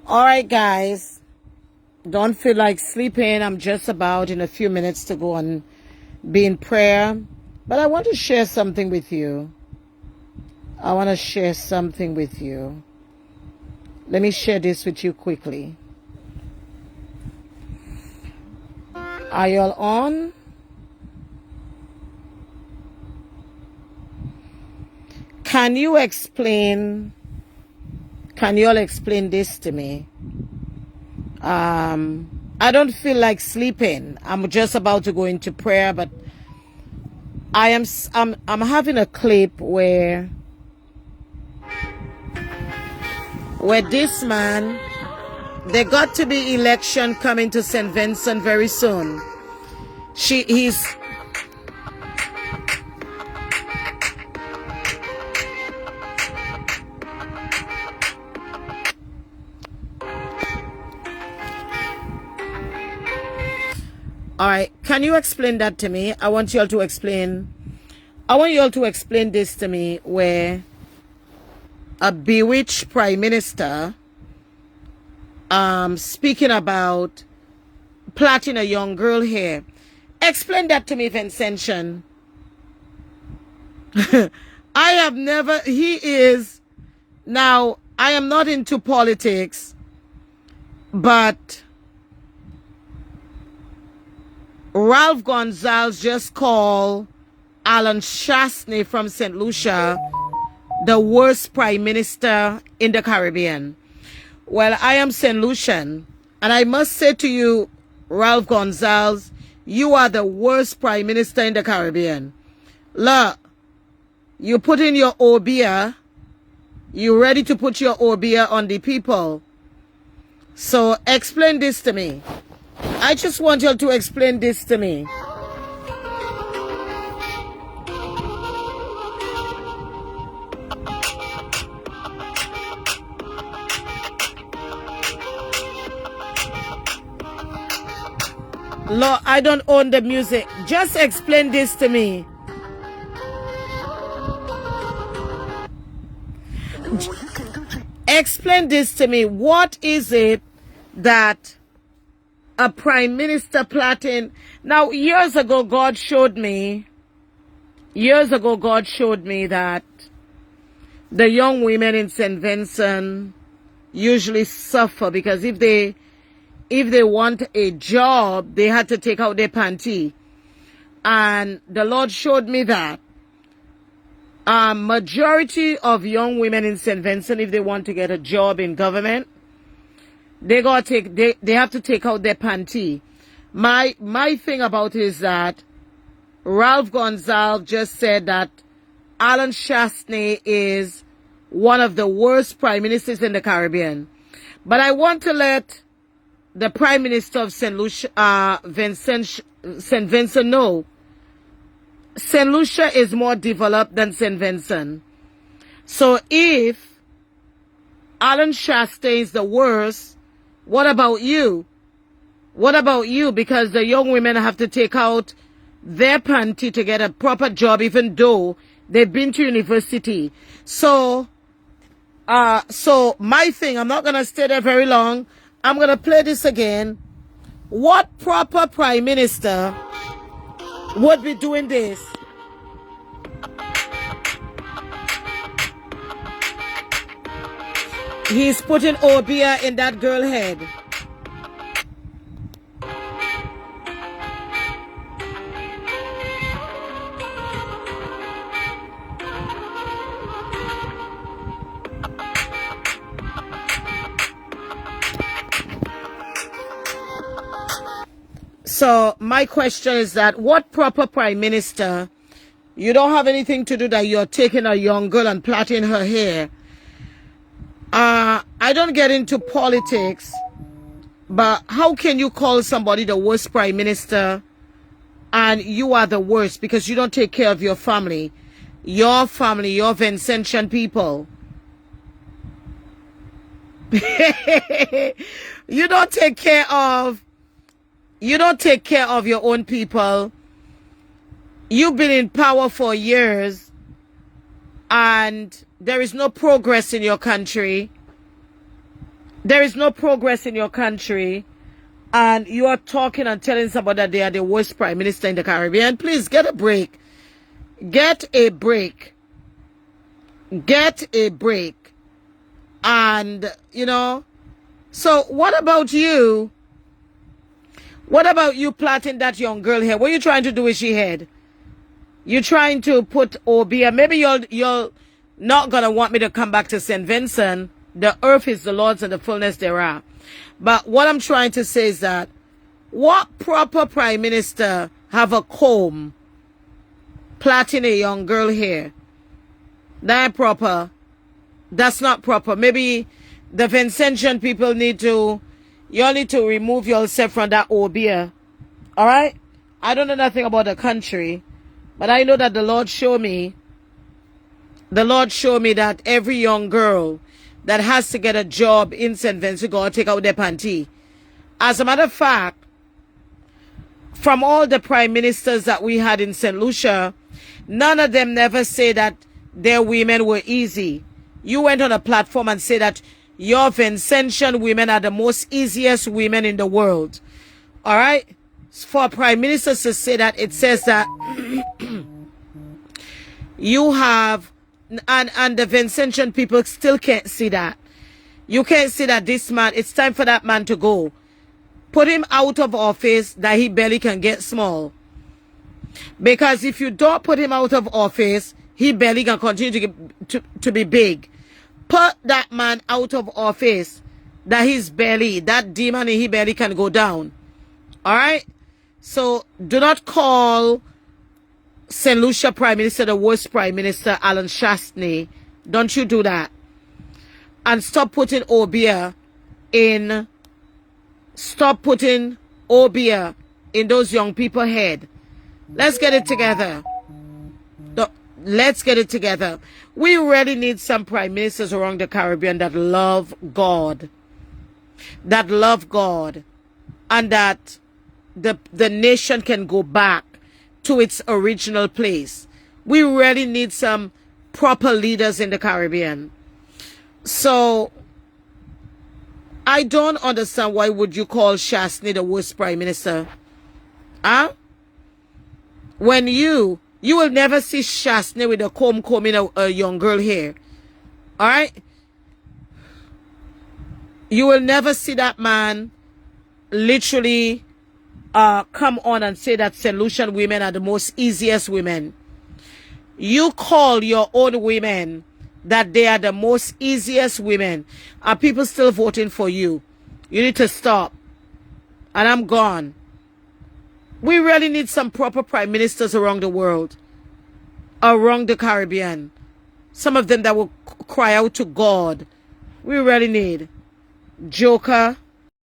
All right, guys. Don't feel like sleeping. I'm just about in a few minutes to go and be in prayer. But I want to share something with you. Let me share this with you quickly. Are you all on? Can you all explain this to me? I don't feel like sleeping. I'm just about to go into prayer, but I'm having a clip where this man, there got to be election coming to St. Vincent very soon. He's all right. Can you explain that to me? I want you all to explain this to me, where a bewitched prime minister speaking about plaiting a young girl hair. Explain that to me, Vincentian. I have never, now I am not into politics, but Ralph Gonsalves just called Alan Chastanet from St. Lucia the worst prime minister in the Caribbean. Well, I am St. Lucian, and I must say to you, Ralph Gonsalves, you are the worst prime minister in the Caribbean. Look, you put in your obia, you ready to put your obia on the people. So explain this to me. I just want you to explain this to me. Lord, I don't own the music. Just explain this to me. Explain this to me. What is it that a prime minister plotting? Now, years ago, God showed me that the young women in St. Vincent usually suffer because if they want a job, they had to take out their panty. And the Lord showed me that majority of young women in St. Vincent, if they want to get a job in government, they have to take out their panty. My thing about it is that Ralph Gonsalves just said that Alan Chastanet is one of the worst prime ministers in the Caribbean. But I want to let the Prime Minister of St. Vincent know St. Lucia is more developed than St. Vincent. So if Alan Chastanet is the worst, what about you? What about you? Because the young women have to take out their panty to get a proper job, even though they've been to university. So my thing, I'm not going to stay there very long. I'm going to play this again. What proper prime minister would be doing this? He's putting obia in that girl's head. So my question is that what proper prime minister, you don't have anything to do that you're taking a young girl and plaiting her hair. I don't get into politics, but how can you call somebody the worst prime minister and you are the worst because you don't take care of your family, your Vincentian people? You don't take care of your own people. You've been in power for years and there is no progress in your country. There is no progress in your country, and you are talking and telling somebody that they are the worst prime minister in the Caribbean. Please get a break. Get a break. Get a break. And, you know, so what about you? What about you plotting that young girl here? What are you trying to do with she head? You trying to put Obia? Maybe you're not gonna want me to come back to St. Vincent. The earth is the Lord's and the fullness thereof. But what I'm trying to say is that what proper prime minister have a comb plaiting a young girl here? That ain't proper. That's not proper. Maybe the Vincentian people need to, you all need to remove yourself from that Obia. All right? I don't know nothing about the country, but I know that the Lord showed me that every young girl that has to get a job in St. Vincent go take out their panty. As a matter of fact, from all the prime ministers that we had in St. Lucia, none of them never say that their women were easy. You went on a platform and said that your Vincentian women are the most easiest women in the world. All right? For prime ministers to say that, it says that you have, and the Vincentian people still can't see that. You can't see that this man, it's time for that man to go. Put him out of office that he barely can get small. Because if you don't put him out of office, he barely can continue to be big. Put that man out of office that he's barely, that demon he barely can go down. All right? So do not call St. Lucia Prime Minister the worst Prime Minister, Alan Shastney. Don't you do that. And stop putting Obia in those young people's head. Let's get it together. Let's get it together. We really need some prime ministers around the Caribbean that love God. That love God. And that the nation can go back to its original place. We really need some proper leaders in the Caribbean. So, I don't understand why would you call Shastney the worst prime minister? Huh? When you will never see Shastney with a comb combing a young girl hair. All right? You will never see that man literally come on and say that St. Lucian women are the most easiest women. You call your own women that they are the most easiest women. Are people still voting for you? You need to stop. And I'm gone. We really need some proper prime ministers around the world. Around the Caribbean. Some of them that will cry out to God. We really need. Joker.